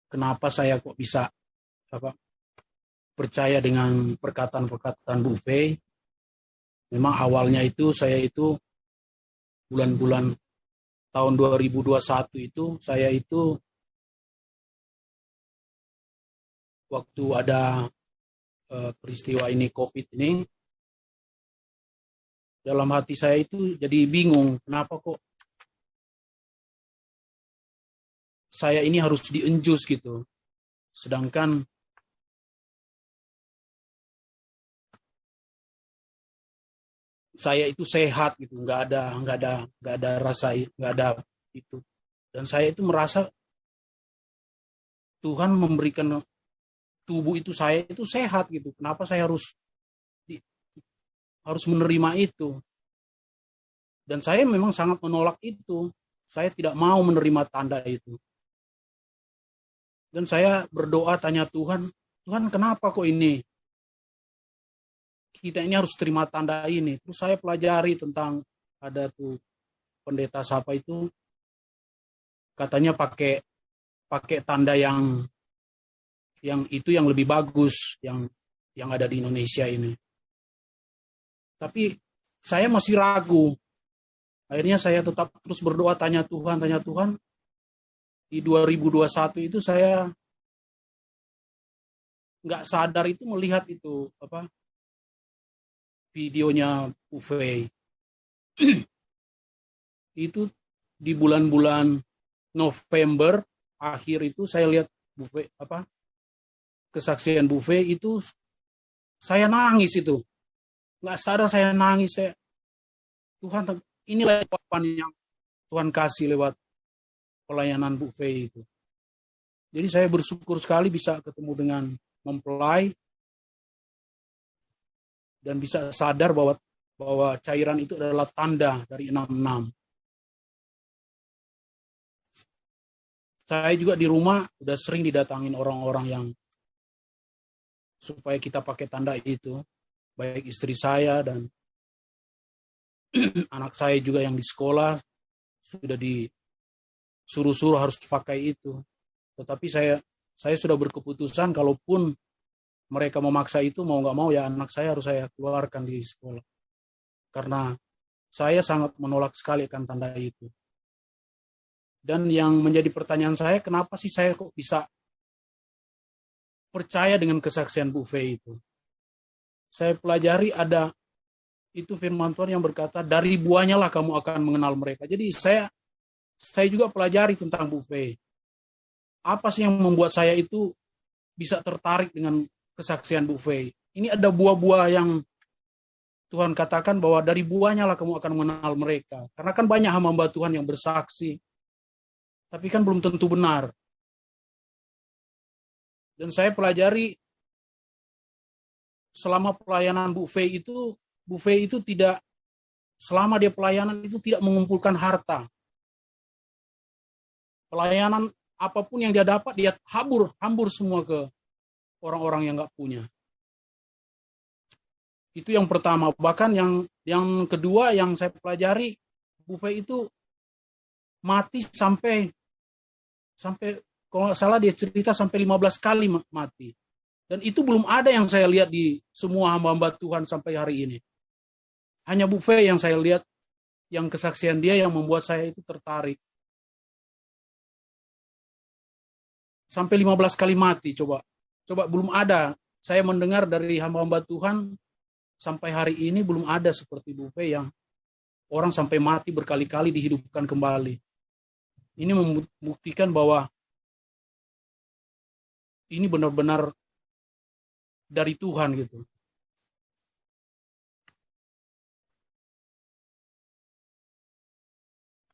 kenapa saya kok bisa apa, percaya dengan perkataan-perkataan Bu Fei. Memang awalnya itu saya itu bulan-bulan tahun 2021 itu saya itu waktu ada peristiwa ini COVID ini, dalam hati saya itu jadi bingung kenapa kok saya ini harus dienjus gitu. Sedangkan saya itu sehat gitu, nggak ada rasa, nggak ada itu. Dan saya itu merasa Tuhan memberikan tubuh itu saya itu sehat gitu. Kenapa saya harus menerima itu? Dan saya memang sangat menolak itu. Saya tidak mau menerima tanda itu. Dan saya berdoa tanya Tuhan, Tuhan kenapa kok ini? Kita ini harus terima tanda ini. Terus saya pelajari tentang ada tuh pendeta siapa itu, katanya pakai tanda yang itu yang lebih bagus yang ada di Indonesia ini. Tapi saya masih ragu. Akhirnya saya tetap terus berdoa tanya Tuhan. Di 2021 itu saya nggak sadar itu melihat itu apa videonya Bu Fei. Itu di bulan-bulan November akhir itu saya lihat Bu Fei apa kesaksian Bu Fei itu, saya nangis itu. Nggak sadar saya nangis. Tuhan, inilah jawaban yang Tuhan kasih lewat pelayanan Bu Fei itu. Jadi saya bersyukur sekali bisa ketemu dengan mempelai dan bisa sadar bahwa cairan itu adalah tanda dari 66. Saya juga di rumah udah sering didatangin orang-orang yang supaya kita pakai tanda itu, baik istri saya dan anak saya juga yang di sekolah sudah disuruh-suruh harus pakai itu. Tetapi saya sudah berkeputusan kalaupun mereka memaksa itu, mau nggak mau ya anak saya harus saya keluarkan di sekolah. Karena saya sangat menolak sekali akan tanda itu. Dan yang menjadi pertanyaan saya, kenapa sih saya kok bisa percaya dengan kesaksian Bu Fei itu? Saya pelajari ada itu firman Tuhan yang berkata, dari buahnya lah kamu akan mengenal mereka. Jadi saya juga pelajari tentang Bu Fei. Apa sih yang membuat saya itu bisa tertarik dengan kesaksian Bu Fei? Ini ada buah-buah yang Tuhan katakan bahwa dari buahnya lah kamu akan mengenal mereka. Karena kan banyak hamba Tuhan yang bersaksi, tapi kan belum tentu benar. Dan saya pelajari selama pelayanan Bu Fei itu tidak, selama dia pelayanan itu tidak mengumpulkan harta. Pelayanan apapun yang dia dapat, dia hambur semua ke orang-orang yang nggak punya. Itu yang pertama. Bahkan yang kedua yang saya pelajari, Bu Fei itu mati sampai kalau nggak salah dia cerita sampai 15 kali mati. Dan itu belum ada yang saya lihat di semua hamba-hamba Tuhan sampai hari ini. Hanya Bu Fei yang saya lihat, yang kesaksian dia yang membuat saya itu tertarik. Sampai 15 kali mati, coba belum ada. Saya mendengar dari hamba-hamba Tuhan sampai hari ini belum ada seperti Bu Fei yang orang sampai mati berkali-kali dihidupkan kembali. Ini membuktikan bahwa ini benar-benar dari Tuhan gitu.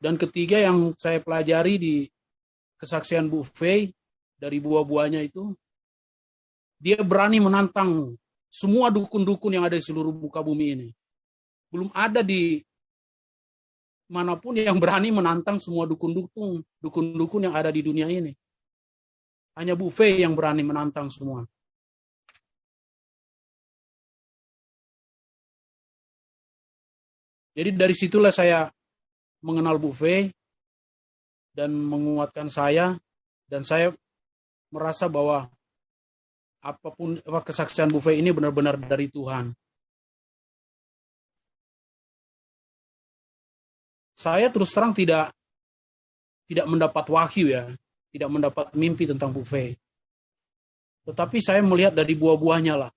Dan ketiga yang saya pelajari di kesaksian Bu Fei dari buah-buahnya itu, dia berani menantang semua dukun-dukun yang ada di seluruh muka bumi ini. Belum ada di manapun yang berani menantang semua dukun-dukun yang ada di dunia ini. Hanya Bu Fei yang berani menantang semua. Jadi dari situlah saya mengenal Bu Fei dan menguatkan saya, dan saya merasa bahwa apapun kesaksian Bu Fei ini benar-benar dari Tuhan. Saya terus terang tidak mendapat wahyu ya, tidak mendapat mimpi tentang Bu Fei. Tetapi saya melihat dari buah-buahnya lah.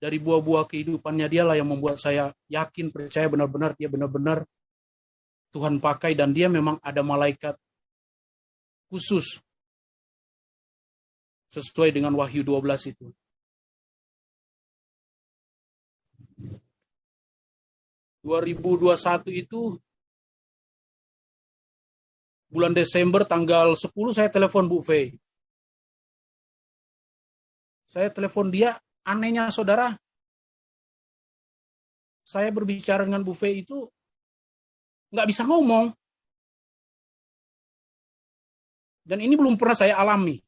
Dari buah-buah kehidupannya dia lah yang membuat saya yakin, percaya benar-benar dia benar-benar Tuhan pakai dan dia memang ada malaikat khusus sesuai dengan Wahyu 12 itu. ...2021 itu bulan Desember tanggal 10 saya telepon Bu Fei. Saya telepon dia, anehnya saudara, saya berbicara dengan Bu Fei itu nggak bisa ngomong. Dan ini belum pernah saya alami.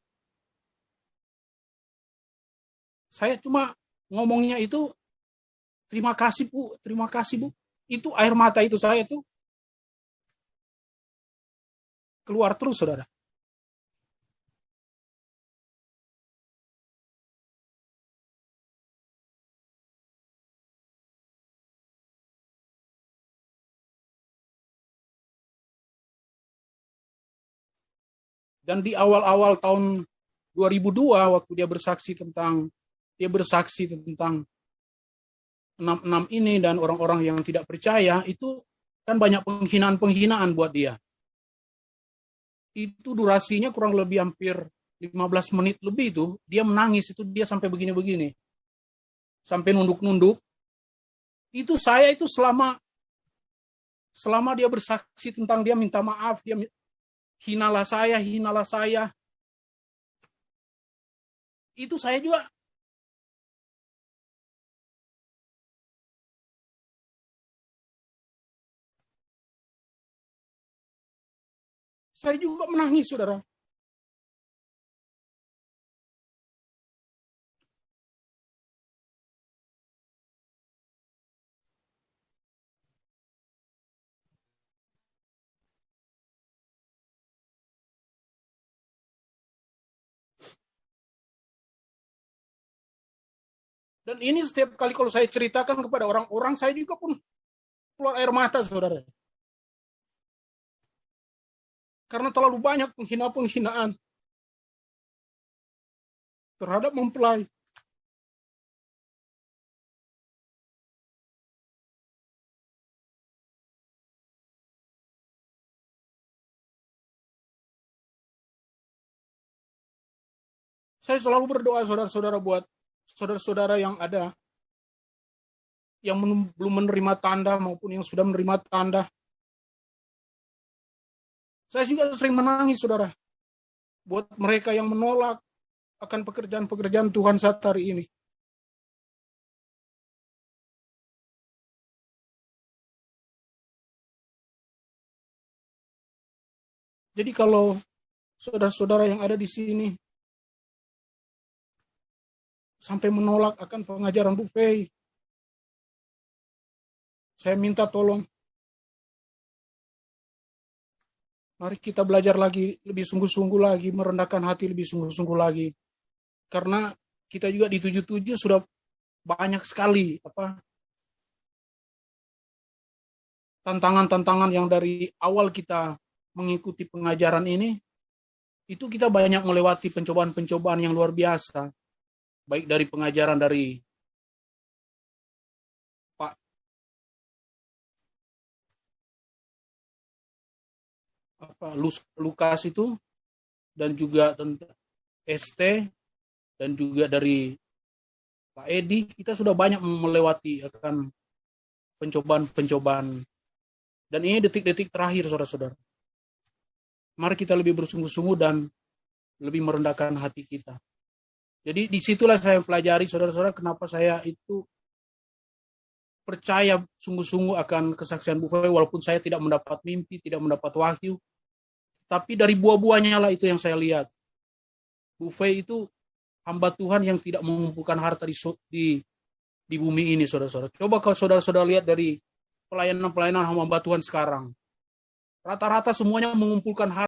Saya cuma ngomongnya itu, terima kasih Bu, terima kasih Bu. Itu air mata itu saya tuh keluar terus saudara. Dan di awal-awal tahun 2002 waktu dia bersaksi tentang 66 ini dan orang-orang yang tidak percaya, itu kan banyak penghinaan-penghinaan buat dia. Itu durasinya kurang lebih hampir 15 menit lebih itu, dia menangis itu, dia sampai begini-begini. Sampai nunduk-nunduk. Itu saya itu selama dia bersaksi tentang dia minta maaf, dia hinalah saya. Itu saya juga menangis, saudara. Dan ini setiap kali kalau saya ceritakan kepada orang-orang, saya juga pun keluar air mata, saudara. Karena terlalu banyak penghinaan terhadap mempelai. Saya selalu berdoa saudara-saudara buat saudara-saudara yang ada yang belum menerima tanda maupun yang sudah menerima tanda. Saya juga sering menangis, saudara, buat mereka yang menolak akan pekerjaan-pekerjaan Tuhan saat hari ini. Jadi kalau saudara-saudara yang ada di sini sampai menolak akan pengajaran Bu Fei, saya minta tolong, mari kita belajar lagi, lebih sungguh-sungguh lagi, merendahkan hati lebih sungguh-sungguh lagi. Karena kita juga di 77 sudah banyak sekali tantangan-tantangan yang dari awal kita mengikuti pengajaran ini, itu kita banyak melewati pencobaan-pencobaan yang luar biasa. Baik dari pengajaran dari Lukas itu, dan juga tentang ST, dan juga dari Pak Edi, kita sudah banyak melewati akan pencobaan-pencobaan. Dan ini detik-detik terakhir, saudara-saudara. Mari kita lebih bersungguh-sungguh dan lebih merendahkan hati kita. Jadi disitulah saya pelajari, saudara-saudara, kenapa saya itu percaya sungguh-sungguh akan kesaksian Bu Fei, walaupun saya tidak mendapat mimpi, tidak mendapat wahyu, tapi dari buah-buahnya lah itu yang saya lihat. Bu Fei itu hamba Tuhan yang tidak mengumpulkan harta di bumi ini, saudara-saudara. Coba kalau saudara-saudara lihat dari pelayanan-pelayanan hamba Tuhan sekarang, rata-rata semuanya mengumpulkan harta